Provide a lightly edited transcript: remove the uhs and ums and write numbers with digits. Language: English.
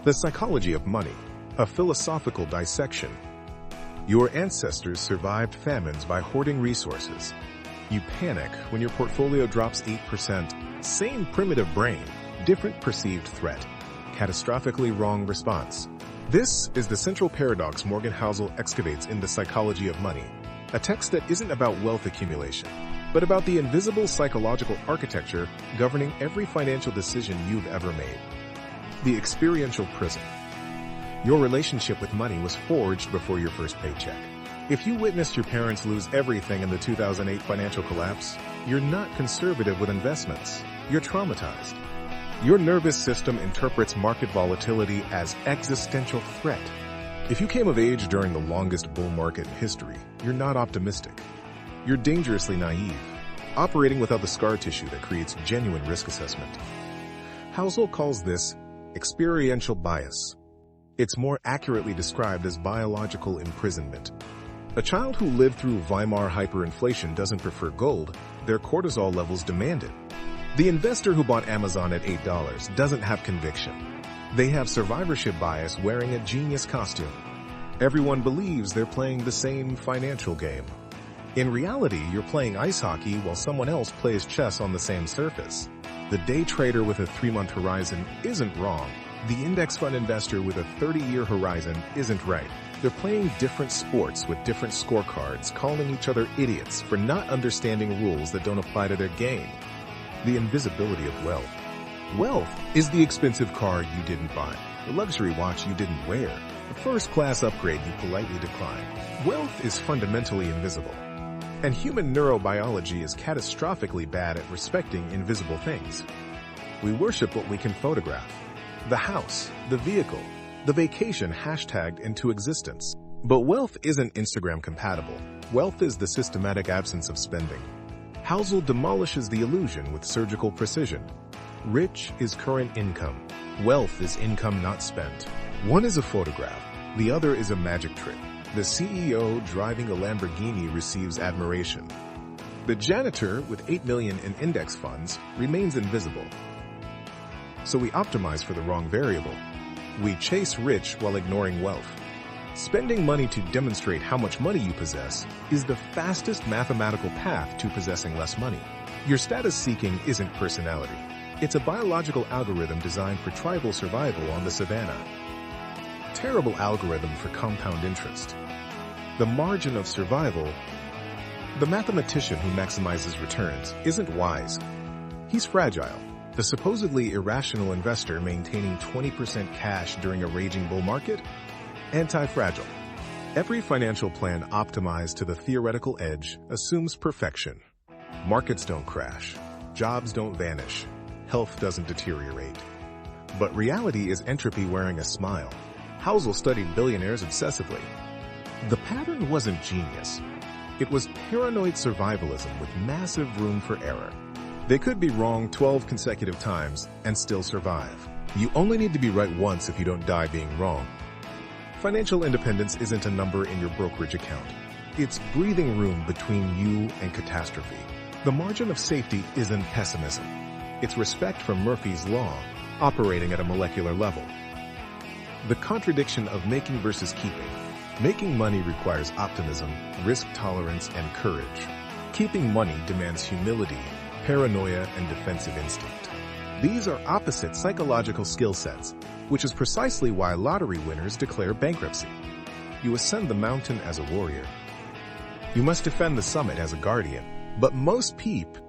The Psychology of Money, a philosophical dissection. Your ancestors survived famines by hoarding resources. You panic when your portfolio drops 8%. Same primitive brain, different perceived threat. Catastrophically wrong response. This is the central paradox Morgan Housel excavates in The Psychology of Money, a text that isn't about wealth accumulation, but about the invisible psychological architecture governing every financial decision you've ever made. The experiential prison. Your relationship with money was forged before your first paycheck. If you witnessed your parents lose everything in the 2008 financial collapse, you're not conservative with investments. You're traumatized. Your nervous system interprets market volatility as existential threat. If you came of age during the longest bull market in history, you're not optimistic. You're dangerously naive, operating without the scar tissue that creates genuine risk assessment. Housel calls this experiential bias. It's more accurately described as biological imprisonment. A child who lived through Weimar hyperinflation doesn't prefer gold, their cortisol levels demand it. The investor who bought Amazon at $8 doesn't have conviction. They have survivorship bias wearing a genius costume. Everyone believes they're playing the same financial game. In reality, you're playing ice hockey while someone else plays chess on the same surface. The day trader with a 3-month horizon isn't wrong. The index fund investor with a 30-year horizon isn't right. They're playing different sports with different scorecards, calling each other idiots for not understanding rules that don't apply to their game. The invisibility of wealth. Wealth is the expensive car you didn't buy, the luxury watch you didn't wear, the first-class upgrade you politely declined. Wealth is fundamentally invisible. And human neurobiology is catastrophically bad at respecting invisible things. We worship what we can photograph. The house, the vehicle, the vacation hashtagged into existence. But wealth isn't Instagram compatible. Wealth is the systematic absence of spending. Housel demolishes the illusion with surgical precision. Rich is current income. Wealth is income not spent. One is a photograph. The other is a magic trick. The CEO driving a Lamborghini receives admiration. The janitor with $8 million in index funds remains invisible. So we optimize for the wrong variable. We chase rich while ignoring wealth. Spending money to demonstrate how much money you possess is the fastest mathematical path to possessing less money. Your status seeking isn't personality. It's a biological algorithm designed for tribal survival on the savannah. Terrible algorithm for compound interest. The margin of survival. The mathematician who maximizes returns isn't wise. He's fragile. The supposedly irrational investor maintaining 20% cash during a raging bull market? Anti-fragile. Every financial plan optimized to the theoretical edge assumes perfection. Markets don't crash. Jobs don't vanish. Health doesn't deteriorate. But reality is entropy wearing a smile. Housel studied billionaires obsessively. The pattern wasn't genius. It was paranoid survivalism with massive room for error. They could be wrong 12 consecutive times and still survive. You only need to be right once if you don't die being wrong. Financial independence isn't a number in your brokerage account. It's breathing room between you and catastrophe. The margin of safety isn't pessimism. It's respect for Murphy's Law, operating at a molecular level. The contradiction of making versus keeping. Making money requires optimism, risk tolerance, and courage. Keeping money demands humility, paranoia, and defensive instinct. These are opposite psychological skill sets, which is precisely why lottery winners declare bankruptcy. You ascend the mountain as a warrior. You must defend the summit as a guardian. But most people